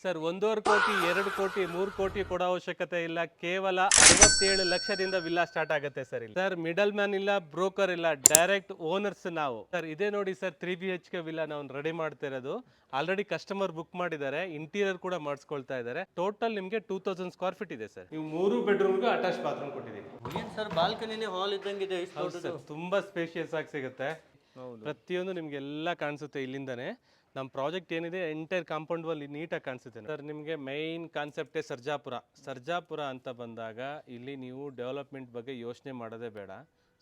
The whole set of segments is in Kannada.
ಸರ್ 1.5 ಕೋಟಿ 2 ಕೋಟಿ 3 ಕೋಟಿ ಕೊಡೋ ಅವಶ್ಯಕತೆ ಇಲ್ಲ. ಕೇವಲ 67 ಲಕ್ಷದಿಂದ ವಿಲ್ಲಾ ಸ್ಟಾರ್ಟ್ ಆಗುತ್ತೆ ಸರ್. ಇಲ್ಲಿ ಸರ್ ಮಿಡಲ್ ಮ್ಯಾನ್ ಇಲ್ಲ, ಬ್ರೋಕರ್ ಇಲ್ಲ, ಡೈರೆಕ್ಟ್ ಓನರ್ಸ್ ನಾವು. ಸರ್ ಇದೇ ನೋಡಿ ಸರ್ 3 BHK ವಿಲ್ಲಾ ನಾವು ರೆಡಿ ಮಾಡ್ತಾ ಇರೋದು. ಆಲ್ರೆಡಿ ಕಸ್ಟಮರ್ ಬುಕ್ ಮಾಡಿದ್ದಾರೆ, ಇಂಟೀರಿಯರ್ ಕೂಡ ಮಾಡಿಸ್ಕೊಳ್ತಾ ಇದ್ದಾರೆ. ಟೋಟಲ್ ನಿಮಗೆ 2000 ಸ್ಕ್ವೇರ್ ಫೀಟ್ ಇದೆ ಸರ್. ನೀವು 3 ಬೆಡ್ರೂಮ್ಗೂ ಅಟ್ಯಾಚ್ ಬಾತ್ರೂಮ್ ಕೊಟ್ಟಿದ್ದೀವಿ. ಏನ್ ಸರ್ ಬಾಲ್ಕನಿನೇ ಹಾಲ್ ಇದ್ದಂಗಿದೆ. ಸರ್ ತುಂಬಾ ಸ್ಪೇಷಿಯಸ್ ಆಗಿ ಸಿಗುತ್ತೆ. ಪ್ರತಿಯೊಂದು ನಿಮ್ಗೆಲ್ಲ ಕಾಣಿಸುತ್ತೆ ಇಲ್ಲಿಂದಾನೆ. ನಮ್ಮ ಪ್ರಾಜೆಕ್ಟ್ ಏನಿದೆ ಎಂಟೈರ್ ಕಾಂಪೌಂಡ್ ವಾಲ್ ನೀಟಾಗಿ ಕಾಣಿಸುತ್ತೆ ಸರ್. ನಿಮಗೆ ಮೈನ್ ಕಾನ್ಸೆಪ್ಟೇ ಸರ್ಜಾಪುರ ಅಂತ ಬಂದಾಗ ಇಲ್ಲಿ ನೀವು ಡೆವಲಪ್ಮೆಂಟ್ ಬಗ್ಗೆ ಯೋಚನೆ ಮಾಡೋದೇ ಬೇಡ.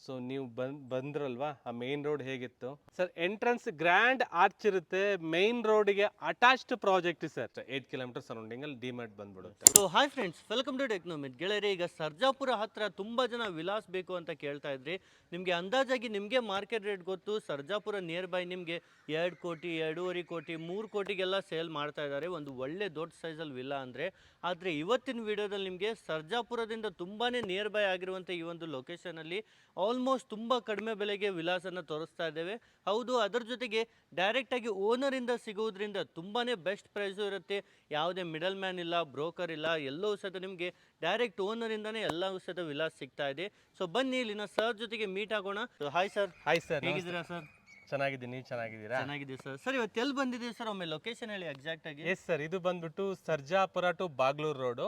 ಸೊ ನೀವು ಬಂದ್ರಲ್ವಾ, ಆ ಮೇನ್ ರೋಡ್ ಹೇಗಿತ್ತು ಸರ್, ಎಂಟ್ರೆನ್ಸ್ ಗ್ರ್ಯಾಂಡ್ ಆರ್ಚ್ ಇರುತ್ತೆ. ಮೈನ್ ರೋಡ್ಗೆ attached project sir. 8 kilometre surrounding ಅಲ್ಲಿ ಡಿಮಾರ್ಟ್ ಬಂದ್ಬಿಡುತ್ತೆ. So hi friends, welcome to ಟೆಕ್ನೋಮಿಟ್. ಗೆಳೆಯರೆ, ಈಗ ಸರ್ಜಾಪುರ ಹತ್ರ ತುಂಬಾ ಜನ ವಿಲಾಸ್ ಬೇಕು ಅಂತ ಕೇಳ್ತಾ ಇದ್ರಿ. ನಿಮಗೆ ಅಂದಾಜಾಗಿ ನಿಮಗೆ ಮಾರ್ಕೆಟ್ ರೇಟ್ ಗೊತ್ತು. ಸರ್ಜಾಪುರ ನಿಯರ್ ಬೈ ನಿಮಗೆ 2 ಕೋಟಿ 2.5 ಕೋಟಿ 3 ಕೋಟಿಗೆಲ್ಲ ಸೇಲ್ ಮಾಡ್ತಾ ಇದ್ದಾರೆ, ಒಂದು ಒಳ್ಳೆ ದೊಡ್ಡ ಸೈಜಲ್ಲಿ ವಿಲ್ಲಾ ಅಂದರೆ. ಆದರೆ ಇವತ್ತಿನ ವಿಡಿಯೋದಲ್ಲಿ ನಿಮಗೆ ಸರ್ಜಾಪುರದಿಂದ ತುಂಬಾ ನಿಯರ್ ಬೈ ಆಗಿರುವಂಥ ಈ ಒಂದು ಲೊಕೇಶನಲ್ಲಿ ಆಲ್ಮೋಸ್ಟ್ ತುಂಬ ಕಡಿಮೆ ಬೆಲೆಗೆ ವಿಲಾಸನ್ನು ತೋರಿಸ್ತಾ ಇದ್ದೇವೆ. ಹೌದು, ಅದರ ಜೊತೆಗೆ ಡೈರೆಕ್ಟಾಗಿ ಓನರಿಂದ ಸಿಗೋದ್ರಿಂದ ತುಂಬಾ ಬೆಸ್ಟ್ ಪ್ರೈಸು ಇರುತ್ತೆ. ಯಾವುದೇ ಮಿಡಲ್ ಮ್ಯಾನ್ ಇಲ್ಲ, ಬ್ರೋಕರ್ ಇಲ್ಲ, ಎಲ್ಲವೂ ಸಹಿತ ನಿಮಗೆ ಡೈರೆಕ್ಟ್ ಓನರಿಂದನೇ ಎಲ್ಲವೂ ಸಹಿತ ವಿಲಾಸ್ ಸಿಗ್ತಾ ಇದೆ. ಸೊ ಬನ್ನಿ ಇಲ್ಲಿನ ಸರ್ ಜೊತೆಗೆ ಮೀಟ್ ಆಗೋಣ. Hi sir. ಹೇಗಿದ್ದೀರಾ ಸರ್? ಚೆನ್ನಾಗಿದ್ದೀನಿ, ನೀವು ಚೆನ್ನಾಗಿದ್ದೀರಾ? ಚೆನ್ನಾಗಿದೆ ಸರ್. ಸರ್ ಇವತ್ತು ಎಲ್ಲಿ ಬಂದಿದ್ದೀವಿ ಸರ್, ಒಮ್ಮೆ ಲೊಕೇಶನ್ ಹೇಳಿ ಎಕ್ಸಾಕ್ಟ್ ಆಗಿ. ಎಸ್ ಸರ್, ಇದು ಬಂದ್ಬಿಟ್ಟು ಸರ್ಜಾಪುರ ಟು ಬಾಗ್ಲೂರು ರೋಡು.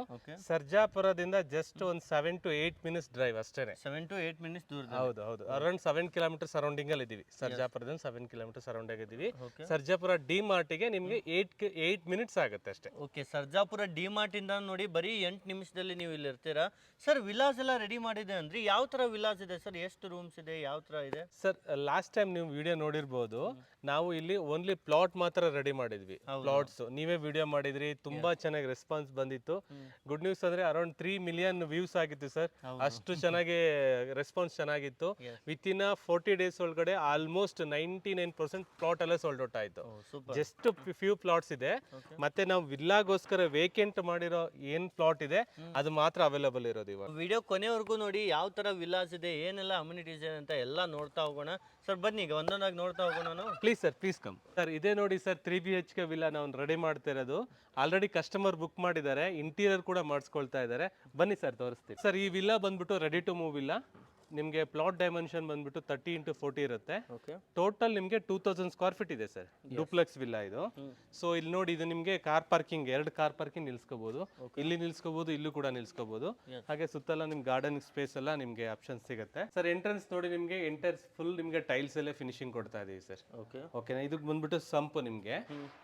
ಸರ್ಜಾಪುರದಿಂದ ಜಸ್ಟ್ ಒಂದು 7 to 8 ಮಿನಿಟ್ಸ್ ಡ್ರೈವ್ ಅಷ್ಟೇ. 7 to 8 ಮಿನಿಟ್ಸ್ ದೂರ. ಹೌದು, ಅರೌಂಡ್ 7 ಕಿಲೋಮೀಟರ್ ಸರೌಂಡಿಂಗ್ ಅಲ್ಲಿ ಇದೀವಿ. ಸರ್ಜಾಪುರದಿಂದ 7 ಕಿಲೋಮೀಟರ್ ಸರೌಂಡಿಂಗ್ ಇದೀವಿ. ಸರ್ಜಾಪುರ ಡಿ ಮಾರ್ಟಿಗೆ ನಿಮ್ಗೆ 8 ಮಿನಿಟ್ಸ್ ಆಗುತ್ತೆ ಅಷ್ಟೇ. ಓಕೆ, ಸರ್ಜಾಪುರ ಡಿ ಮಾರ್ಟ್ ಇಂದ ನೋಡಿ ಬರೀ 8 ನಿಮಿಷದಲ್ಲಿ ನೀವು ಇಲ್ಲಿ ಇರ್ತೀರಾ. ಸರ್ ವಿಲಾಸ್ ಎಲ್ಲ ರೆಡಿ ಮಾಡಿದೆ ಅಂದ್ರೆ ಯಾವ ತರ ವಿಲಾಸ್ ಇದೆ ಸರ್, ಎಷ್ಟು ರೂಮ್ಸ್ ಇದೆ, ಯಾವ ತರ ಇದೆ ಸರ್? ಲಾಸ್ಟ್ ಟೈಮ್ ನೀವು ವಿಡಿಯೋ ನೋಡಿರ್ಬೋದು, ನಾವು ಇಲ್ಲಿ ಓನ್ಲಿ ಪ್ಲಾಟ್ ಮಾತ್ರ ರೆಡಿ ಮಾಡಿದ್ವಿ. ಪ್ಲಾಟ್ಸ್ ನೀವೇ ವಿಡಿಯೋ ಮಾಡಿದ್ರಿ, ತುಂಬಾ ಚೆನ್ನಾಗಿ ರೆಸ್ಪಾನ್ಸ್ ಬಂದಿತ್ತು. ಗುಡ್ ನ್ಯೂಸ್ ಅಂದ್ರೆ ಅರೌಂಡ್ 3 ಮಿಲಿಯನ್ ವ್ಯೂಸ್ ಆಗಿತ್ತು ಸರ್. ಅಷ್ಟು ಚೆನ್ನಾಗಿ ರೆಸ್ಪಾನ್ಸ್ ಚೆನ್ನಾಗಿತ್ತು. ವಿತ್ ಇನ್ 40 ಡೇಸ್ ಒಳಗಡೆ ಆಲ್ಮೋಸ್ಟ್ 99% ಪ್ಲಾಟ್ ಎಲ್ಲ ಸೋಲ್ಡ್ ಔಟ್ ಆಯ್ತು. ಜಸ್ಟ್ ಫ್ಯೂ ಪ್ಲಾಟ್ಸ್ ಇದೆ. ಮತ್ತೆ ನಾವು ವಿಲ್ಲಾಗೋಸ್ಕರ ವೇಕೆಂಟ್ ಮಾಡಿರೋ ಏನ್ ಪ್ಲಾಟ್ ಇದೆ ಅದು ಮಾತ್ರ ಅವೈಲೇಬಲ್ ಇರೋದು ಇವಾಗ. ವಿಡಿಯೋ ಕೊನೆವರೆಗೂ ನೋಡಿ, ಯಾವ ತರ ವಿಲಾಸ್ ಇದೆ, ಏನೆಲ್ಲ ಅಮ್ಯುನಿಟೀಸ್ ಇದೆ ಅಂತ ಎಲ್ಲ ನೋಡ್ತಾ ಹೋಗೋಣ. ಸರ್ ಬನ್ನಿ ಈಗ ಒಂದೊಂದಾಗಿ ನೋಡ್ತಾ ಹೋಗೋಣ ನಾವು. Please sir, please come. Sir ಇದೇ ನೋಡಿ ಸರ್ 3 BHK ವಿಲ್ಲಾ ನಾವು ರೆಡಿ ಮಾಡ್ತಾ ಇರೋದು. ಆಲ್ರೆಡಿ ಕಸ್ಟಮರ್ ಬುಕ್ ಮಾಡಿದ್ದಾರೆ, ಇಂಟೀರಿಯರ್ ಕೂಡ ಮಾಡಿಸ್ಕೊಳ್ತಾ ಇದ್ದಾರೆ. ಬನ್ನಿ ಸರ್ ತೋರಿಸ್ತೀವಿ. ಸರ್ ಈ ವಿಲ್ಲಾ ಬಂದ್ಬಿಟ್ಟು ರೆಡಿ ಟು ಮೂವ್ ವಿಲ್ಲಾ. ನಿಮಗೆ ಪ್ಲಾಟ್ ಡೈಮೆನ್ಷನ್ ಬಂದ್ಬಿಟ್ಟು 30 into 40 ಇರುತ್ತೆ. ಟೋಟಲ್ ನಿಮಗೆ 2000 ಸ್ಕ್ವೇರ್ ಫೀಟ್ ಇದೆ ಸರ್. ಡೂಪ್ಲೆಕ್ಸ್ ವಿಲ್ಲಾ ಇದು. ಸೊ ಇಲ್ಲಿ ನೋಡಿ, ಇದು ನಿಮಗೆ ಕಾರ್ ಪಾರ್ಕಿಂಗ್, 2 ಕಾರ್ ಪಾರ್ಕಿಂಗ್ ನಿಲ್ಸ್ಕೋಬಹುದು. ಇಲ್ಲಿ ನಿಲ್ಸ್ಕೋಬಹುದು, ಇಲ್ಲೂ ಕೂಡ ನಿಲ್ಸ್ಕೋಬಹುದು. ಹಾಗೆ ಸುತ್ತಲ ನಿಮ್ಗೆ ಗಾರ್ಡನ್ ಸ್ಪೇಸ್ ಎಲ್ಲ ನಿಮ್ಗೆ ಆಪ್ಷನ್ ಸಿಗುತ್ತೆ ಸರ್. ಎಂಟ್ರೆನ್ಸ್ ನೋಡಿ, ನಿಮ್ಗೆ ಎಂಟರ್ ಫುಲ್ ನಿಮ್ಗೆ ಟೈಲ್ಸ್ ಎಲ್ಲ ಫಿನಿಶಿಂಗ್ ಕೊಡ್ತಾ ಇದೀವಿ ಸರ್. ಓಕೆನಾ? ಇದಕ್ಕೆ ಬಂದ್ಬಿಟ್ಟು ಸಂಪ್ ನಿಮ್ಗೆ.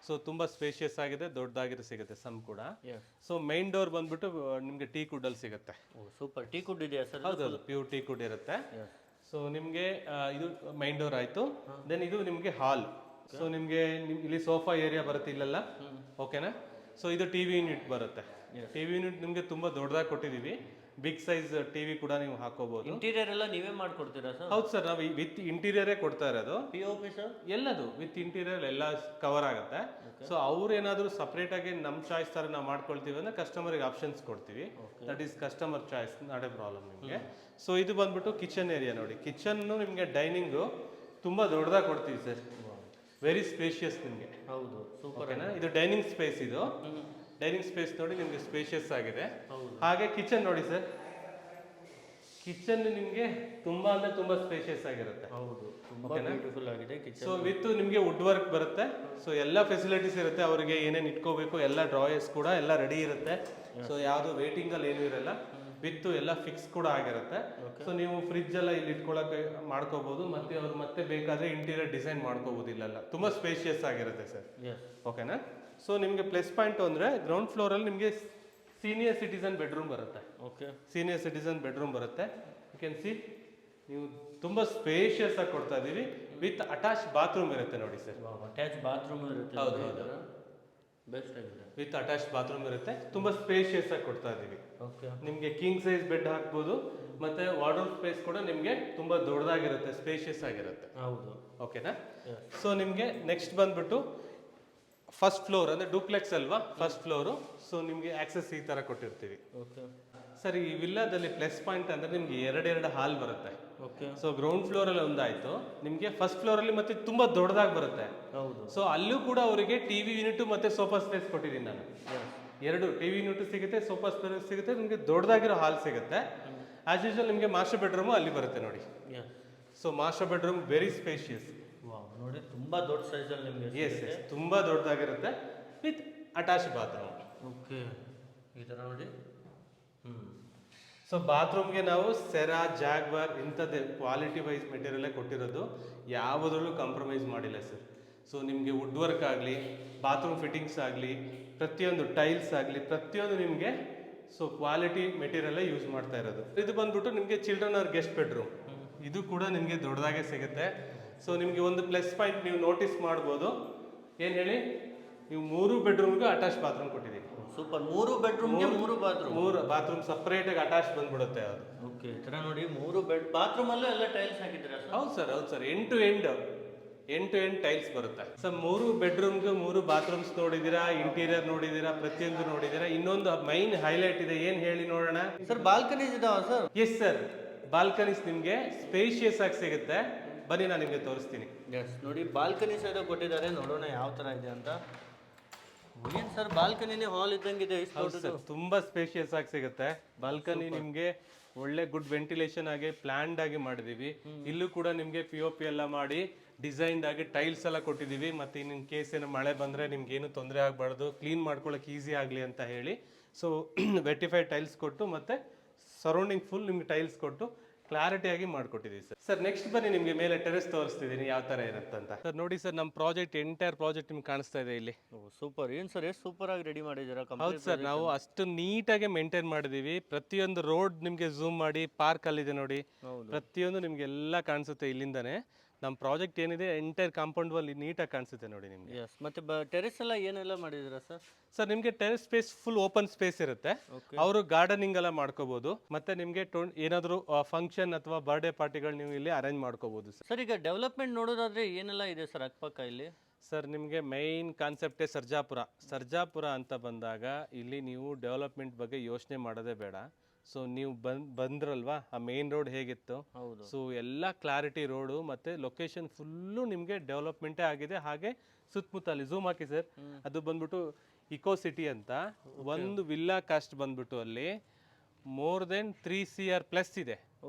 ಸೊ ತುಂಬಾ ಸ್ಪೇಷಿಯಸ್ ಆಗಿದೆ, ದೊಡ್ಡದಾಗಿರೋ ಸಿಗುತ್ತೆ ಸಂಪ್ ಕೂಡ. ಸೊ ಮೈನ್ ಡೋರ್ ಬಂದ್ಬಿಟ್ಟು ನಿಮ್ಗೆ ಟೀ ಕುಡ್ ಅಲ್ಲಿ ಸಿಗುತ್ತೆ. ಸೂಪರ್ ಟೀ ಕುಡ್ ಇದೆಯಾ ಸರ್? ಹೌದು, ಪ್ಯೂರ್ ಟೀ ಕುಡ್ ಇರುತ್ತೆ. ಸೊ ನಿಮ್ಗೆ ಇದು ಮೈನ್ ಡೋರ್ ಆಯ್ತು. ದೆನ್ ಇದು ನಿಮ್ಗೆ ಹಾಲ್. ಸೊ ನಿಮ್ಗೆ ಇಲ್ಲಿ ಸೋಫಾ ಏರಿಯಾ ಬರುತ್ತೆ ಇಲ್ಲೆಲ್ಲ. ಓಕೆನಾ? ಸೊ ಇದು ಟಿವಿ ಯೂನಿಟ್ ಬರುತ್ತೆ. ಟಿವಿ ಯೂನಿಟ್ ನಿಮ್ಗೆ ತುಂಬಾ ದೊಡ್ಡದಾಗಿ ಕೊಟ್ಟಿದೀವಿ. ಬಿಗ್ ಸೈಜ್ ಟಿವಿ ಕೂಡ ನೀವು ಹಾಕೋಬಹುದು. ಇಂಟೀರಿಯರ್ ಎಲ್ಲ ನೀವೇ ಮಾಡ್ಕೊಡ್ತೀರಾ ಸರ್? ಹೌದು ಸರ್, ನಾವು ವಿತ್ ಇಂಟೀರಿಯರೇ ಕೊಡ್ತಾ ಇರೋದು. POP ಸರ್ ಎಲ್ಲದು ವಿತ್ ಇಂಟೀರಿಯರ್ ಎಲ್ಲ ಕವರ್ ಆಗುತ್ತೆ. ಸೊ ಅವ್ರು ಏನಾದ್ರು ಸಪರೇಟ್ ಆಗಿ ನಮ್ ಚಾಯ್ಸ್ ತರ ನಾವು ಮಾಡ್ಕೊಳ್ತೀವಿ ಅಂದ್ರೆ ಕಸ್ಟಮರ್ಗೆ ಆಪ್ಷನ್ಸ್ ಕೊಡ್ತೀವಿ. That is customer choice, not A problem ನಿಮಗೆ. ಸೊ ಇದು ಬಂದ್ಬಿಟ್ಟು ಕಿಚನ್ ಏರಿಯಾ ನೋಡಿ. ಕಿಚನ್ ನಿಮ್ಗೆ ಡೈನಿಂಗು ತುಂಬಾ ದೊಡ್ಡದಾಗಿ ಕೊಡ್ತೀವಿ ಸರ್. ವೆರಿ ಸ್ಪೇಷಿಯಸ್ ನಿಮ್ಗೆ. ಹೌದು, ಸೂಪರ್. ಓಕೆನಾ? ಇದು ಡೈನಿಂಗ್ ಸ್ಪೇಸ್. ಇದು ಡೈನಿಂಗ್ ಸ್ಪೇಸ್ ನೋಡಿ, ನಿಮ್ಗೆ ಸ್ಪೇಷಿಯಸ್ ಆಗಿದೆ. ಹಾಗೆ ಕಿಚನ್ ನೋಡಿ ಸರ್. ಕಿಚನ್ ನಿಮ್ಗೆ ತುಂಬಾ ಅಂದ್ರೆ ತುಂಬಾ ಸ್ಪೇಷಿಯಸ್ ಆಗಿರುತ್ತೆ. ಹೌದು, ತುಂಬಾ ಬ್ಯೂಟಿಫುಲ್ ಆಗಿದೆ ಕಿಚನ್. ಸೊ ವಿತ್ ನಿಮ್ಗೆ ವುಡ್ ವರ್ಕ್ ಬರುತ್ತೆ. ಸೊ ಎಲ್ಲ ಫೆಸಿಲಿಟೀಸ್ ಇರುತ್ತೆ. ಅವರಿಗೆ ಏನೇನು ಇಟ್ಕೋಬೇಕು ಎಲ್ಲ ಡ್ರಾಯರ್ಸ್ ಕೂಡ ಎಲ್ಲ ರೆಡಿ ಇರುತ್ತೆ. ಸೊ ಯಾವುದು ವೇಟಿಂಗ್ ಅಲ್ಲಿ ಏನೂ ಇರಲ್ಲ. ವಿತ್ ಎಲ್ಲ ಫಿಕ್ಸ್ ಕೂಡ ಆಗಿರುತ್ತೆ. ಸೊ ನೀವು ಫ್ರಿಜ್ ಎಲ್ಲ ಇಲ್ಲಿ ಇಟ್ಕೊಳಕ್ಕೆ ಮಾಡ್ಕೋಬಹುದು. ಮತ್ತೆ ಅವ್ರು ಮತ್ತೆ ಬೇಕಾದ್ರೆ ಇಂಟೀರಿಯರ್ ಡಿಸೈನ್ ಮಾಡ್ಕೋಬಹುದು. ಇಲ್ಲೆಲ್ಲ ತುಂಬಾ ಸ್ಪೇಷಿಯಸ್ ಆಗಿರುತ್ತೆ ಸರ್. ಓಕೆನಾ? ಸೊ ನಿಮ್ಗೆ ಪ್ಲಸ್ ಪಾಯಿಂಟ್ ಅಂದ್ರೆ ಗ್ರೌಂಡ್ ಫ್ಲೋರ್ ಅಲ್ಲಿ ನಿಮ್ಗೆ ಸೀನಿಯರ್ ಸಿಟಿಸನ್ ಬೆಡ್ರೂಮ್ ಬರುತ್ತೆ. ಸೀನಿಯರ್ ಸಿಟಿಸನ್ ಬೆಡ್ರೂಮ್ ಬರುತ್ತೆ. ಯು ಕ್ಯಾನ್ ಸಿ, ನೀವು ತುಂಬಾ ಸ್ಪೇಷಿಯಸ್ ಆಗಿ ಕೊಡ್ತಾ ಇದೀವಿ. ವಿತ್ ಅಟ್ಯಾಚ್ ಬಾತ್ರೂಮ್ ಇರುತ್ತೆ ನೋಡಿ ಸರ್. ಅಟ್ಯಾಚ್ ಬಾತ್ರೂಮ್ ಇರುತ್ತೆ. ಹೌದು, ಬೆಸ್ಟ್ ಆಗಿದೆ. ವಿತ್ ಅಟ್ಯಾಚ್ ಬಾತ್ರೂಮ್ ಇರುತ್ತೆ. ತುಂಬಾ ಸ್ಪೇಷಿಯಸ್ ಆಗಿ ಕೊಡ್ತಾ ಇದೀವಿ. ನಿಮ್ಗೆ ಕಿಂಗ್ ಸೈಜ್ ಬೆಡ್ ಹಾಕ್ಬೋದು. ಮತ್ತೆ ವಾರ್ಡ್ರೋಬ್ ಸ್ಪೇಸ್ ಕೂಡ ನಿಮ್ಗೆ ತುಂಬಾ ದೊಡ್ಡದಾಗಿರುತ್ತೆ, ಸ್ಪೇಷಿಯಸ್ ಆಗಿರುತ್ತೆ. ಹೌದು, ಓಕೆನಾ? ಸೊ ನಿಮ್ಗೆ ನೆಕ್ಸ್ಟ್ ಬಂದ್ಬಿಟ್ಟು ಫಸ್ಟ್ ಫ್ಲೋರ್ ಅಂದ್ರೆ ಡೂಪ್ಲೆಕ್ಸ್ ಅಲ್ವಾ, ಫಸ್ಟ್ ಫ್ಲೋರು. ಸೊ ನಿಮ್ಗೆ ಆಕ್ಸೆಸ್ ಈ ತರ ಕೊಟ್ಟಿರ್ತೀವಿ ಸರ್. ಈ ವಿಲ್ಲಾದಲ್ಲಿ ಪ್ಲಸ್ ಪಾಯಿಂಟ್ ಅಂದ್ರೆ ನಿಮ್ಗೆ 2 ಹಾಲ್ ಬರುತ್ತೆ. ಓಕೆ. ಸೊ ಗ್ರೌಂಡ್ ಫ್ಲೋರ್ ಅಲ್ಲಿ ಒಂದಾಯ್ತು, ನಿಮಗೆ ಫಸ್ಟ್ ಫ್ಲೋರ್ ಅಲ್ಲಿ ಮತ್ತೆ ತುಂಬಾ ದೊಡ್ಡದಾಗಿ ಬರುತ್ತೆ. ಹೌದು. ಸೊ ಅಲ್ಲೂ ಕೂಡ ಅವರಿಗೆ ಟಿವಿ ಯೂನಿಟ್ ಮತ್ತೆ ಸೋಫಾ ಸ್ಪೇಸ್ ಕೊಟ್ಟಿದ್ದೀನಿ ನಾನು. ಎರಡು ಟಿವಿ ಯೂನಿಟ್ ಸಿಗುತ್ತೆ, ಸೋಫಾ ಸ್ಪೇಸ್ ಸಿಗುತ್ತೆ, ನಿಮಗೆ ದೊಡ್ಡದಾಗಿರೋ ಹಾಲ್ ಸಿಗುತ್ತೆ. ಆಸ್ ಯೂಶುವಲ್ ನಿಮಗೆ ಮಾಸ್ಟರ್ ಬೆಡ್ರೂಮು ಅಲ್ಲಿ ಬರುತ್ತೆ ನೋಡಿ. So master bedroom very spacious. Wow, ನೋಡಿ ತುಂಬಾ ದೊಡ್ಡ ಸೈಜಲ್ಲಿ ನಿಮಗೆ. ಎಸ್ ತುಂಬಾ ದೊಡ್ಡದಾಗಿರುತ್ತೆ ವಿತ್ ಅಟ್ಯಾಚ್ ಬಾತ್ರೂಮ್. ಓಕೆ, ಈ ಥರ ನೋಡಿ. ಸೊ ಬಾತ್ರೂಮ್ಗೆ ನಾವು ಸೆರಾ, ಜಾಗ್ವಾರ್ ಇಂಥದ್ದೇ ಕ್ವಾಲಿಟಿ ವೈಸ್ ಮೆಟೀರಿಯಲ್ಲೇ ಕೊಟ್ಟಿರೋದು, ಯಾವುದ್ರಲ್ಲೂ ಕಾಂಪ್ರಮೈಸ್ ಮಾಡಿಲ್ಲ ಸರ್. ಸೊ ನಿಮಗೆ ವುಡ್ ವರ್ಕ್ ಆಗಲಿ, ಬಾತ್ರೂಮ್ ಫಿಟ್ಟಿಂಗ್ಸ್ ಆಗಲಿ, ಪ್ರತಿಯೊಂದು ಟೈಲ್ಸ್ ಆಗಲಿ, ಪ್ರತಿಯೊಂದು ನಿಮಗೆ ಸೊ ಕ್ವಾಲಿಟಿ ಮೆಟೀರಿಯಲ್ಲೇ ಯೂಸ್ ಮಾಡ್ತಾ ಇರೋದು. ಇದು ಬಂದ್ಬಿಟ್ಟು ನಿಮಗೆ ಚಿಲ್ಡ್ರನ್ ಆರ್ ಗೆಸ್ಟ್ ಬೆಡ್ರೂಮ್. ಇದು ಕೂಡ ನಿಮಗೆ ದೊಡ್ಡದಾಗೆ ಸಿಗುತ್ತೆ. ಸೊ ನಿಮಗೆ ಒಂದು ಪ್ಲಸ್ ಪಾಯಿಂಟ್ ನೀವು ನೋಟಿಸ್ ಮಾಡ್ಬೋದು, ಏನು ಹೇಳಿ, ನೀವು 3 ಬೆಡ್ರೂಮ್ಗೂ ಅಟ್ಯಾಚ್ ಬಾತ್ರೂಮ್ ಕೊಟ್ಟಿದ್ದೀವಿ. ಸೂಪರ್. 3 ಬೆಡ್ರೂಮ್ಗೆ 3 ಬಾತ್ರೂಮ್. 3 ಬಾತ್ರೂಮ್ ಸಪ್ರೇಟಾಗಿ ಅಟ್ಯಾಚ್ ಬಂದ್ಬಿಡುತ್ತೆ ಅದು. ಓಕೆ, ಈ ಥರ ನೋಡಿ 3 ಬಾತ್ರೂಮಲ್ಲೂ ಎಲ್ಲ ಟೈಲ್ಸ್ ಹಾಕಿದ್ದೀರಾ ಸರ್? ಹೌದು ಸರ್, ಹೌದು sir. End to end tiles ಬರುತ್ತೆ ಸರ್. 3 ಬೆಡ್ರೂಮ್ಗೆ 3 ಬಾತ್ರೂಮ್ಸ್ ನೋಡಿದ್ದೀರಾ, ಇಂಟೀರಿಯರ್ ನೋಡಿದ್ದೀರಾ, ಪ್ರತಿಯೊಂದು ನೋಡಿದ್ದೀರಾ. ಇನ್ನೊಂದು ಮೈನ್ ಹೈಲೈಟ್ ಇದೆ, ಏನು ಹೇಳಿ ನೋಡೋಣ ಸರ್. ಬಾಲ್ಕನೀಸ್ ಇದಾವ ಸರ್? ಎಸ್ ಸರ್, ಬಾಲ್ಕನೀಸ್ ನಿಮಗೆ ಸ್ಪೇಷಿಯಸ್ ಆಗಿ ಸಿಗುತ್ತೆ. ಬನ್ನಿ ನಾನು ನಿಮಗೆ ತೋರಿಸ್ತೀನಿ. ಎಸ್, ನೋಡಿ ಬಾಲ್ಕನೀಸ್ ಏನೋ ಕೊಟ್ಟಿದ್ದಾರೆ, ನೋಡೋಣ ಯಾವ ಥರ ಇದೆ ಅಂತ. ಏನು ಸರ್, ಬಾಲ್ಕನಿನೇ ಹಾಲ್ ಇದ್ದಂಗಿದೆ. ತುಂಬಾ ಸ್ಪೇಷಿಯಸ್ ಆಗಿ ಸಿಗುತ್ತೆ. ಬಾಲ್ಕನಿ ನಿಮಗೆ ಒಳ್ಳೆ ಗುಡ್ ವೆಂಟಿಲೇಷನ್ ಆಗಿ ಪ್ಲಾನ್ಡ್ ಆಗಿ ಮಾಡಿದೀವಿ. ಇಲ್ಲೂ ಕೂಡ ನಿಮಗೆ POP ಎಲ್ಲ ಮಾಡಿ ಡಿಸೈನ್ಡ್ ಆಗಿ ಟೈಲ್ಸ್ ಎಲ್ಲ ಕೊಟ್ಟಿದ್ದೀವಿ. ಮತ್ತೆ ಇನ್ ಕೇಸ್ ಏನು ಮಳೆ ಬಂದರೆ ನಿಮ್ಗೆ ಏನು ತೊಂದರೆ ಆಗಬಾರ್ದು, ಕ್ಲೀನ್ ಮಾಡ್ಕೊಳ್ಳೋಕೆ ಈಸಿ ಆಗಲಿ ಅಂತ ಹೇಳಿ ಸೊ ವೆಟಿಫೈಡ್ ಟೈಲ್ಸ್ ಕೊಟ್ಟು ಮತ್ತೆ ಸರೌಂಡಿಂಗ್ ಫುಲ್ ನಿಮ್ಗೆ ಟೈಲ್ಸ್ ಕೊಟ್ಟು ಕ್ಲಾರಿಟಿಯಾಗಿ ಮಾಡಿಕೊಟ್ಟಿದ್ದೀವಿ ಸರ್. ಸರ್ ನೆಕ್ಸ್ಟ್ ಬನ್ನಿ, ನಿಮಗೆ ಮೇಲೆ ಟೆರೆಸ್ ತೋರಿಸ್ತಿದ್ದೀನಿ ಯಾವ ಥರ ಇರುತ್ತೆ ಅಂತ. ಸರ್ ನೋಡಿ ಸರ್, ನಮ್ಮ ಪ್ರಾಜೆಕ್ಟ್ ಎಂಟೈರ್ ಪ್ರಾಜೆಕ್ಟ್ ನಿಮ್ಗೆ ಕಾಣಿಸ್ತಾ ಇದೆ ಇಲ್ಲಿ. ಸೂಪರ್. ಏನು ಸರ್, ಎಷ್ಟು ಸೂಪರ್ ಆಗಿ ರೆಡಿ ಮಾಡಿದ್ದೀರಾ. ಹೌದು ಸರ್, ನಾವು ಅಷ್ಟು ನೀಟಾಗಿ ಮೇಂಟೈನ್ ಮಾಡಿದೀವಿ. ಪ್ರತಿಯೊಂದು ರೋಡ್ ನಿಮಗೆ ಝೂಮ್ ಮಾಡಿ, ಪಾರ್ಕ್ ಅಲ್ಲಿದೆ ನೋಡಿ, ಪ್ರತಿಯೊಂದು ನಿಮ್ಗೆ ಎಲ್ಲ ಕಾಣಿಸುತ್ತೆ ಇಲ್ಲಿಂದಾನೆ. ನಮ್ಮ ಪ್ರಾಜೆಕ್ಟ್ ಏನಿದೆ ಎಂಟೈರ್ ಕಾಂಪೌಂಡ್ ವಾಲ್ ನೀಟಾಗಿ ಕಾಣಿಸುತ್ತೆ ನೋಡಿ ನಿಮಗೆ. ಎಸ್, ಮತ್ತೆ ಟೆರೆಸ್ ಎಲ್ಲ ಏನೆಲ್ಲ ಮಾಡಿದ್ದೀರಾ ಸರ್? ಸರ್ ನಿಮಗೆ terrace space full open space ಇರುತ್ತೆ. ಅವರು ಗಾರ್ಡನಿಂಗ್ ಎಲ್ಲ ಮಾಡ್ಕೋಬಹುದು. ಮತ್ತೆ ನಿಮಗೆ ಏನಾದರೂ ಫಂಕ್ಷನ್ ಅಥವಾ ಬರ್ಡೇ ಪಾರ್ಟಿಗಳು ನೀವು ಇಲ್ಲಿ ಅರೇಂಜ್ ಮಾಡ್ಕೋಬಹುದು ಸರ್. ಈಗ ಡೆವಲಪ್ಮೆಂಟ್ ನೋಡೋದಾದ್ರೆ ಏನೆಲ್ಲ ಇದೆ ಸರ್ ಅಕ್ಕಪಕ್ಕ ಇಲ್ಲಿ? ಸರ್ ನಿಮಗೆ ಮೈನ್ ಕಾನ್ಸೆಪ್ಟೇ ಸರ್ಜಾಪುರ ಅಂತ ಬಂದಾಗ ಇಲ್ಲಿ ನೀವು ಡೆವಲಪ್ಮೆಂಟ್ ಬಗ್ಗೆ ಯೋಚನೆ ಮಾಡೋದೇ ಬೇಡ. ಸೊ ನೀವು ಬಂದ್ರಲ್ವಾ, ಆ ಮೇನ್ ರೋಡ್ ಹೇಗಿತ್ತು, ಸೊ ಎಲ್ಲ ಕ್ಲಾರಿಟಿ ರೋಡು ಮತ್ತೆ ಲೊಕೇಶನ್ ಫುಲ್ಲು ನಿಮಗೆ ಡೆವಲಪ್ಮೆಂಟೇ ಆಗಿದೆ. ಹಾಗೆ ಸುತ್ತಮುತ್ತಲಿ ಝೂಮ್ ಹಾಕಿ ಸರ್, ಅದು ಬಂದ್ಬಿಟ್ಟು ಇಕೋ ಸಿಟಿ ಅಂತ ಒಂದು ವಿಲ್ಲಾ ಕಾಸ್ಟ್ ಬಂದ್ಬಿಟ್ಟು ಅಲ್ಲಿ ಮೋರ್ ದೆನ್ 3 CR ಪ್ಲಸ್ ಇದೆ.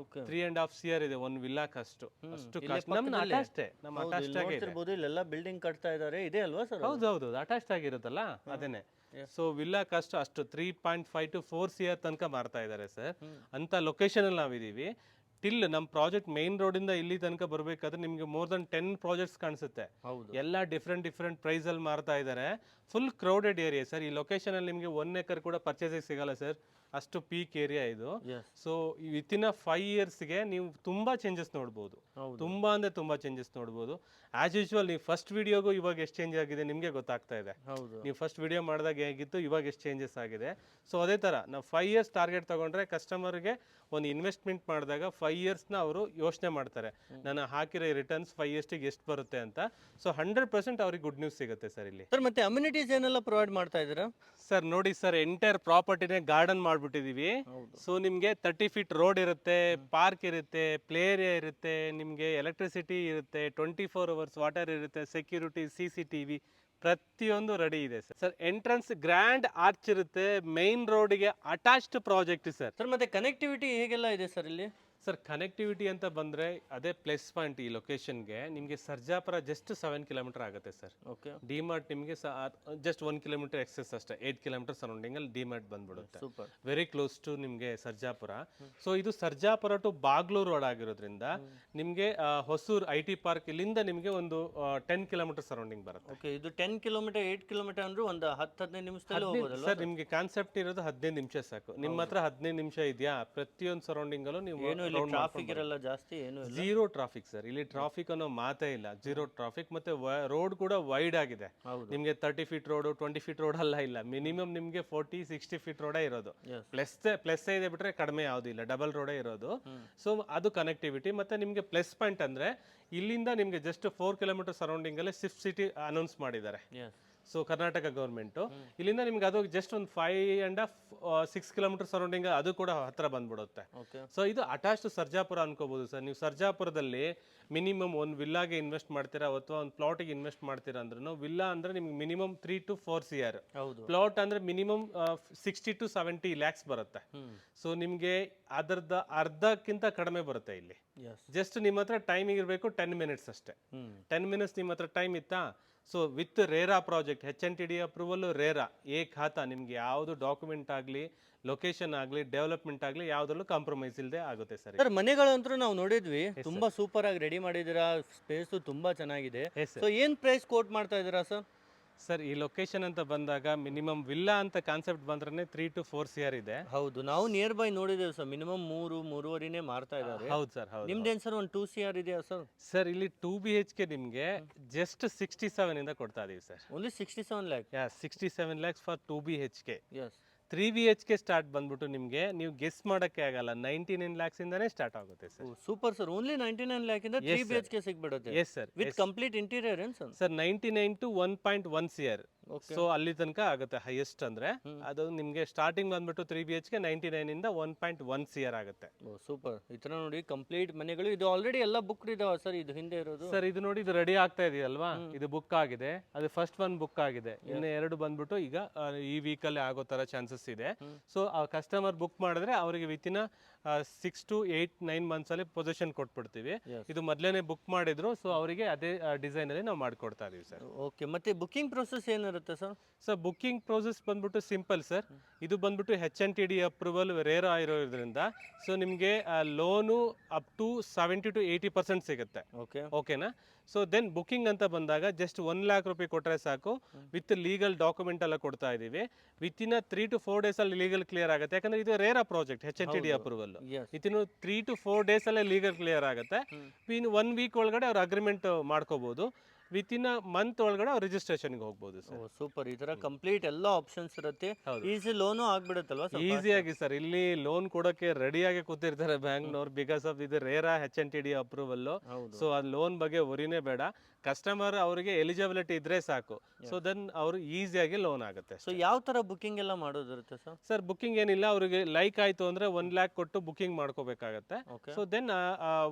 3.5 CR ಇದೆ ಒಂದು ವಿಲ್ಲಾ ಕಾಸ್ಟ್. ಅಷ್ಟು ಕಾಸ್ಟ್ ನಮ್ಮ ಅಟ್ಯಾಚ್ಡ್ ಆಗಿರ್ಬೋದು. ಇಲ್ಲೆಲ್ಲ ಬಿಲ್ಡಿಂಗ್ ಕಟ್ತಾ ಇದ್ದಾರೆ, ಇದೆ ಅಲ್ವಾ ಸರ್? ಹೌದು, ಅಟ್ಯಾಚ್ಡ್ ಆಗಿರುತ್ತಲ್ಲ ಅದೇನೆ. ಸೊ ವಿಲ್ಲಾ ಕಾಸ್ಟ್ ಅಷ್ಟು 3.5 to 4 CR ತನಕ ಮಾರ್ತಾ ಇದ್ದಾರೆ ಸರ್. ಅಂತ ಲೊಕೇಶನ್ ಅಲ್ಲಿ ನಾವಿದೀವಿ. ಟಿಲ್ ನಮ್ಮ ಪ್ರಾಜೆಕ್ಟ್ ಮೇನ್ ರೋಡ್ ಇಂದ ಇಲ್ಲಿ ತನಕ ಬರಬೇಕಾದ್ರೆ ನಿಮ್ಗೆ ಮೋರ್ ದನ್ 10 ಪ್ರಾಜೆಕ್ಟ್ಸ್ ಕಾಣಿಸುತ್ತೆ. ಎಲ್ಲ ಡಿಫ್ರೆಂಟ್ ಪ್ರೈಸ್ ಅಲ್ಲಿ ಮಾರ್ತಾ ಇದ್ದಾರೆ. Full crowded area sir. ಈ ಲೊಕೇಶನ್ ಅಲ್ಲಿ ನಿಮಗೆ 1 acre ಕೂಡ ಪರ್ಚೇಸಿಗೆ ಸಿಗಲ್ಲ ಸರ್, ಅಷ್ಟು ಪೀಕ್ ಏರಿಯಾ ಇದು. ಸೊ ವಿತಿನ್ 5 yearsಗೆ ನೀವು ತುಂಬಾ ಚೇಂಜಸ್ ನೋಡ್ಬೋದು. ತುಂಬಾ ಅಂದ್ರೆ ತುಂಬಾ ಚೇಂಜಸ್ ನೋಡ್ಬೋದು. ಆಸ್ ಯೂಶುವಲ್ ನೀವು ಫಸ್ಟ್ ವಿಡಿಯೋಗೂ ಇವಾಗ ಎಷ್ಟು ಚೇಂಜ್ ಆಗಿದೆ ನಿಮಗೆ ಗೊತ್ತಾಗ್ತಾ ಇದೆ. ನೀವು ಫಸ್ಟ್ ವಿಡಿಯೋ ಮಾಡಿದಾಗ ಹೇಗಿತ್ತು, ಇವಾಗ ಎಷ್ಟು ಚೇಂಜಸ್ ಆಗಿದೆ. ಸೊ ಅದೇ ಥರ ನಾವು 5 years ಟಾರ್ಗೆಟ್ ತಗೊಂಡ್ರೆ ಕಸ್ಟಮರ್ಗೆ ಒಂದು ಇನ್ವೆಸ್ಟ್ಮೆಂಟ್ ಮಾಡಿದಾಗ 5 yearsನ ಅವರು ಯೋಚನೆ ಮಾಡ್ತಾರೆ, ನಾನು ಹಾಕಿರೋ ರಿಟರ್ನ್ಸ್ 5 yearsಗೆ ಎಷ್ಟು ಬರುತ್ತೆ ಅಂತ. ಸೊ 100% ಅವ್ರಿಗೆ ಗುಡ್ ನ್ಯೂಸ್ ಸಿಗುತ್ತೆ ಸರ್ ಇಲ್ಲಿ. ಸರ್ ಮತ್ತೆ ಅಮ್ಯುನಿಟೀಸ್ ಏನೆಲ್ಲ ಪ್ರೊವೈಡ್ ಮಾಡ್ತಾ ಇದ್ದೀರಾ ಸರ್? ನೋಡಿ ಸರ್, ಎಂಟೈರ್ ಪ್ರಾಪರ್ಟಿನೇ ಗಾರ್ಡನ್ ಮಾಡ್ಬಿಟ್ಟಿದೀವಿ. ಸೊ ನಿಮಗೆ 30 feet ರೋಡ್ ಇರುತ್ತೆ, ಪಾರ್ಕ್ ಇರುತ್ತೆ, ಪ್ಲೇ ಏರಿಯಾ ಇರುತ್ತೆ, ನಿಮಗೆ ಎಲೆಕ್ಟ್ರಿಸಿಟಿ ಇರುತ್ತೆ, 24 hours ವಾಟರ್ ಇರುತ್ತೆ, ಸೆಕ್ಯೂರಿಟಿ, CCTV ಪ್ರತಿಯೊಂದು ರೆಡಿ ಇದೆ sir. Sir entrance grand arch ಇರುತ್ತೆ, ಮೈನ್ ರೋಡ್ಗೆ ಅಟ್ಯಾಚ್ಡ್ ಪ್ರಾಜೆಕ್ಟ್ ಸರ್. ಸರ್ ಮತ್ತೆ ಕನೆಕ್ಟಿವಿಟಿ ಹೇಗೆಲ್ಲ ಇದೆ ಸರ್ ಇಲ್ಲಿ? ಸರ್ ಕನೆಕ್ಟಿವಿಟಿ ಅಂತ ಬಂದರೆ ಅದೇ ಪ್ಲಸ್ ಪಾಯಿಂಟ್ ಈ ಲೊಕೇಶನ್ಗೆ. ನಿಮಗೆ ಸರ್ಜಾಪುರ ಜಸ್ಟ್ 7 kilometer ಆಗುತ್ತೆ ಸರ್. ಡಿಮಾರ್ಟ್ ನಿಮಗೆ ಜಸ್ಟ್ 1 kilometer ಎಕ್ಸೆಸ್ ಅಷ್ಟೇ. 8 kilometer ಸರೌಂಡಿಂಗಲ್ಲಿ ಡಿಮಾರ್ಟ್ ಬಂದ್ಬಿಡುತ್ತೆ. ವೆರಿ ಕ್ಲೋಸ್ ಟು ನಿಮಗೆ ಸರ್ಜಾಪುರ. ಸೊ ಇದು ಸರ್ಜಾಪುರ ಟು ಬಾಗ್ಲೂರು ರೋಡ್ ಆಗಿರೋದ್ರಿಂದ ನಿಮಗೆ ಹೊಸೂರು IT ಪಾರ್ಕ್ ಇಲ್ಲಿಂದ ನಿಮಗೆ ಒಂದು 10 kilometer ಸರೌಂಡಿಂಗ್ ಬರುತ್ತೆ. ಇದು 10 kilometer 8 kilometer ಅಂದ್ರೆ ಒಂದು 10-15 ನಿಮಿಷದಲ್ಲಿ ಹೋಗೋದಲ್ಲ ಸರ್? ನಿಮಗೆ ಕಾನ್ಸೆಪ್ಟ್ ಇರೋದು 15 ನಿಮಿಷ ಸಾಕು. ನಿಮ್ಮ ಹತ್ರ 15 ನಿಮಿಷ ಇದೆಯಾ? ಪ್ರತಿಯೊಂದು ಸರೌಂಡಿಂಗಲ್ಲೂ ನೀವು ಟ್ರಾಫಿಕ್ ಇರಲ್ಲ ಜಾಸ್ತಿ, ಏನು ಝೀರೋ ಟ್ರಾಫಿಕ್ ಸರ್. ಇಲ್ಲಿ ಟ್ರಾಫಿಕ್ ಅನ್ನೋ ಮಾತೇ ಇಲ್ಲ, ಝೀರೋ ಟ್ರಾಫಿಕ್. ಮತ್ತೆ ರೋಡ್ ಕೂಡ ವೈಡ್ ಆಗಿದೆ. ನಿಮ್ಗೆ 30 feet ರೋಡ್ 20 feet ರೋಡ್ ಅಲ್ಲ, ಇಲ್ಲ ಮಿನಿಮಮ್ ನಿಮ್ಗೆ 40-60 feet ರೋಡೇ ಇರೋದು. ಪ್ಲಸ್ ಇದೆ ಬಿಟ್ರೆ ಕಡಿಮೆ ಯಾವ್ದು ಇಲ್ಲ, ಡಬಲ್ ರೋಡೇ ಇರೋದು. ಸೊ ಅದು ಕನೆಕ್ಟಿವಿಟಿ. ಮತ್ತೆ ನಿಮ್ಗೆ ಪ್ಲಸ್ ಪಾಯಿಂಟ್ ಅಂದ್ರೆ ಇಲ್ಲಿಂದ ನಿಮ್ಗೆ ಜಸ್ಟ್ 4 kilometer ಸರೌಂಡಿಂಗ್ ಅಲ್ಲಿ ಸ್ವಿಫ್ಟ್ ಸಿಟಿ ಅನೌನ್ಸ್ ಮಾಡಿದ್ದಾರೆ. So Karnataka government. ಇಲ್ಲಿಂದ ನಿಮ್ಗೆ ಅದು ಜಸ್ಟ್ ಒಂದು 5.5-6 ಕಿಲೋಮೀಟರ್ ಸರೌಂಡಿಂಗ್ ಅದು ಕೂಡ ಹತ್ರ ಬಂದ್ಬಿಡುತ್ತೆ. ಓಕೆ. ಸೊ ಇದು ಅಟ್ಯಾಚ್ ಟು ಸರ್ಜಾಪುರ ಅನ್ಕೋಬಹುದು ಸರ್. ನೀವು ಸರ್ಜಾಪುರದಲ್ಲಿ ಮಿನಿಮಮ್ ಒಂದು ವಿಲ್ಲಾಗೆ ಇನ್ವೆಸ್ಟ್ ಮಾಡ್ತೀರಾ ಅಥವಾ ಒಂದು ಪ್ಲಾಟಿಗೆ ಇನ್ವೆಸ್ಟ್ ಮಾಡ್ತೀರಾ ಅಂದ್ರೂ, ವಿಲ್ಲಾ ಅಂದ್ರೆ ನಿಮ್ಗೆ ಮಿನಿಮಮ್ 3 to 4 CR, ಹೌದು. ಪ್ಲಾಟ್ ಅಂದ್ರೆ ಮಿನಿಮಮ್ 60 to 70 lakhs ಬರುತ್ತೆ. ಸೊ ನಿಮ್ಗೆ ಅದರದ ಅರ್ಧಕ್ಕಿಂತ ಕಡಿಮೆ ಬರುತ್ತೆ ಇಲ್ಲಿ. ಎಸ್. ಜಸ್ಟ್ ನಿಮ್ಮ ಹತ್ರ ಟೈಮಿಂಗ್ ಇರಬೇಕು 10 minutes ಅಷ್ಟೇ. 10 minutes ನಿಮ್ಮ ಹತ್ರ ಟೈಮ್ ಇತ್ತಾ. So with RERA project, HNTD approval RERA, ಖಾತಾ ನಿಮ್ಗೆ ಯಾವುದು ಡಾಕ್ಯುಮೆಂಟ್ ಆಗಲಿ, ಲೊಕೇಶನ್ ಆಗಲಿ, ಡೆವಲಪ್ಮೆಂಟ್ ಆಗಲಿ ಯಾವುದರಲ್ಲೂ ಕಾಂಪ್ರಮೈಸ್ ಇಲ್ಲದೆ ಆಗುತ್ತೆ ಸರ್. ಸರ್ ಮನೆಗಳಂತೂ ನಾವು ನೋಡಿದ್ವಿ, ತುಂಬಾ ಸೂಪರ್ ಆಗಿ ರೆಡಿ ಮಾಡಿದ್ದೀರಾ, ಸ್ಪೇಸು ತುಂಬಾ ಚೆನ್ನಾಗಿದೆ. ಸೊ ಏನ್ ಪ್ರೈಸ್ ಕೋಟ್ ಮಾಡ್ತಾ ಇದ್ದೀರಾ ಸರ್? ಸರ್ ಈ ಲೊಕೇಶನ್ ಅಂತ ಬಂದಾಗ ಮಿನಿಮಮ್ ವಿಲ್ಲಾ ಅಂತ ಕಾನ್ಸೆಪ್ಟ್ ಬಂದ್ರೆ 3 to 4 CR ಇದೆ. ಹೌದು, ನಾವು ನಿಯರ್ ಬೈ ನೋಡಿದ್ದೇವೆ ಸರ್, ಮಿನಿಮಮ್ 3-3.5 ಮಾರ್ತಾ ಇದ್ದಾರೆ. ಹೌದು ಸರ್, ಹೌದು. ನಿಮ್ದೇನ್ ಸರ್ ಒಂದು 2 CR ಇದೆಯಾ ಸರ್? ಸರ್ ಇಲ್ಲಿ 2 BHK ನಿಮ್ಗೆ ಜಸ್ಟ್ 67 ಇಂದ ಕೊಡ್ತಾ ಇದೀವಿ sir. Only 67 lakh? 67 lakhs for 2 BHK. Yes. 3 BHK start ಬಂದ್ಬಿಟ್ಟು ನಿಮ್ಗೆ ನೀವು ಗೆಸ್ ಮಾಡಕ್ಕೆ ಆಗಲ್ಲ, 99 lakhs ಇಂದಾನೇ ಸ್ಟಾರ್ಟ್ ಆಗುತ್ತೆ sir. Super sir, only 99 lakh ಇಂದ 3 BHK ಸಿಗ್ಬಿಡುತ್ತೆ. Yes sir, with complete interior ಏನ್ sir? Sir 99 to 1.1 CR. Okay. So ಅಲ್ಲಿ ತನಕ ಆಗುತ್ತೆ ಹೈಯೆಸ್ಟ್ ಅಂದ್ರೆ. ಅದು ನಿಮ್ಗೆ ಸ್ಟಾರ್ಟಿಂಗ್ ಬಂದ್ಬಿಟ್ಟು 3 BHK 99 ಇಂದ 1.1 CR ಆಗುತ್ತೆ. ಓ ಸೂಪರ್. ಈ ತರ ನೋಡಿ ಕಂಪ್ಲೀಟ್ ಮನೆಗಳು ಇದು ಆಲ್ರೆಡಿ ಎಲ್ಲ ಬುಕ್ ಇದಾವ ಸರ್, ಇದು ಹಿಂದೆ ಇರೋದು? ಸರ್ ಇದು ನೋಡಿ, ಇದು ರೆಡಿ ಆಗ್ತಾ ಇದೆಯಲ್ವಾ, ಇದು ಬುಕ್ ಆಗಿದೆ. ಅದು ಫಸ್ಟ್ ಒನ್ ಬುಕ್ ಆಗಿದೆ, ಇನ್ನು 2 ಬಂದ್ಬಿಟ್ಟು ಈಗ ಈ ವೀಕಲ್ಲಿ ಆಗೋ ತರ ಚಾನ್ಸಸ್ ಇದೆ. ಸೊ ಆ ಕಸ್ಟಮರ್ ಬುಕ್ ಮಾಡಿದ್ರೆ ಅವರಿಗೆ ವಿತಿನ್ 6 to 8-9 months ಅಲ್ಲಿ ಪೊಸಿಷನ್ ಕೊಟ್ಬಿಡ್ತೀವಿ. ಇದು ಮೊದಲೇನೆ ಬುಕ್ ಮಾಡಿದ್ರು, ಸೊ ಅವರಿಗೆ ಅದೇ ಡಿಸೈನ್ ಅಲ್ಲಿ ನಾವು ಮಾಡ್ಕೊಡ್ತಾ ಇದೀವಿ ಸರ್. ಓಕೆ. ಮತ್ತೆ ಬುಕಿಂಗ್ ಪ್ರೊಸೆಸ್ ಏನಿರುತ್ತೆ ಸರ್? ಸರ್ ಬುಕಿಂಗ್ ಪ್ರೋಸೆಸ್ ಬಂದ್ಬಿಟ್ಟು ಸಿಂಪಲ್ ಸರ್. ಇದು ಬಂದ್ಬಿಟ್ಟು HNTD ಅಪ್ರೂವಲ್ ರೇರಾ ಇರೋದ್ರಿಂದ ಸೊ ನಿಮಗೆ ಲೋನು ಅಪ್ ಟು 70 to 80% ಸಿಗುತ್ತೆ. ಓಕೆ. ಓಕೆನಾ. ಸೊ ದೆನ್ ಬುಕಿಂಗ್ ಅಂತ ಬಂದಾಗ ಜಸ್ಟ್ 1 lakh ರೂಪಾಯಿ ಕೊಟ್ಟರೆ ಸಾಕು, ವಿತ್ ಲೀಗಲ್ ಡಾಕ್ಯುಮೆಂಟ್ ಎಲ್ಲ ಕೊಡ್ತಾ ಇದೀವಿ. ವಿತಿನ್ 3 to 4 days ಅಲ್ಲಿ ಲೀಗಲ್ ಕ್ಲಿಯರ್ ಆಗುತ್ತೆ. ಯಾಕಂದ್ರೆ ಇದು RERA project, HNTD approval. Yes. Within 3 to 4 days ಅಲ್ಲೇ ಲೀಗಲ್ ಕ್ಲಿಯರ್ ಆಗುತ್ತೆ. ಇನ್ 1 week ಒಳಗಡೆ ಅವ್ರು ಅಗ್ರಿಮೆಂಟ್ ಮಾಡ್ಕೋಬಹುದು. ವಿತಿನ್ ಮಂತ್ ಒಳಗಡೆ ಅವ್ರು ರಿಜಿಸ್ಟ್ರೇಷನ್ಗೆ ಹೋಗ್ಬೋದು ಸರ್. ಸೂಪರ್. ಈ ತರ ಕಂಪ್ಲೀಟ್ ಎಲ್ಲ ಆಪ್ಷನ್ಸ್ ಇರುತ್ತೆ. ಈಸಿ ಲೋನು ಆಗ್ಬಿಡುತ್ತಲ್ವಾ? ಈಸಿಯಾಗಿ ಸರ್, ಇಲ್ಲಿ ಲೋನ್ ಕೊಡೋಕೆ ರೆಡಿಯಾಗಿ ಕೂತಿರ್ತಾರೆ ಬ್ಯಾಂಕ್ನವ್ರು, ಬಿಕಾಸ್ ಆಫ್ ಇದು ರೇರಾ HNTD ಅಪ್ರೂವಲ್. ಸೊ ಆ ಲೋನ್ ಬಗ್ಗೆ ಒರಿನೇ ಬೇಡ, ಕಸ್ಟಮರ್ ಅವರಿಗೆ ಎಲಿಜಿಬಿಲಿಟಿ ಇದ್ರೆ ಸಾಕು. ಸೊ ದೆನ್ ಅವರು ಈಸಿಯಾಗಿ ಲೋನ್ ಆಗುತ್ತೆ. ಸೊ ಯಾವ ತರ ಬುಕಿಂಗ್ ಎಲ್ಲ ಮಾಡೋದಿರುತ್ತೆ ಸರ್? ಸರ್ ಬುಕಿಂಗ್ ಏನಿಲ್ಲ, ಅವರಿಗೆ ಲೈಕ್ ಆಯ್ತು ಅಂದ್ರೆ 1 lakh ಕೊಟ್ಟು ಬುಕಿಂಗ್ ಮಾಡ್ಕೋಬೇಕಾಗತ್ತೆ. ಸೊ ದೆನ್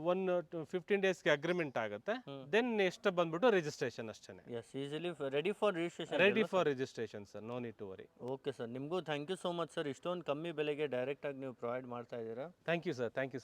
15 daysಗೆ ಅಗ್ರಿಮೆಂಟ್ ಆಗುತ್ತೆ. ದೆನ್ ನೆಕ್ಸ್ಟ್ ಬಂದ್ಬಿಟ್ಟು ರಿಜಿಸ್ಟ್ರೇಷನ್ ಅಷ್ಟೇ. Yes, easily ready for registration. Ready for registration sir, no need to worry. Okay sir, ನಿಮಗೂ thank you so much sir. ಇಷ್ಟೊಂದು ಕಮ್ಮಿ ಬೆಲೆಗೆ ಡೈರೆಕ್ಟ್ ಆಗಿ ನೀವು ಪ್ರೊವೈಡ್ ಮಾಡ್ತಾ ಇದ್ದೀರಾ. Thank you sir, thank you.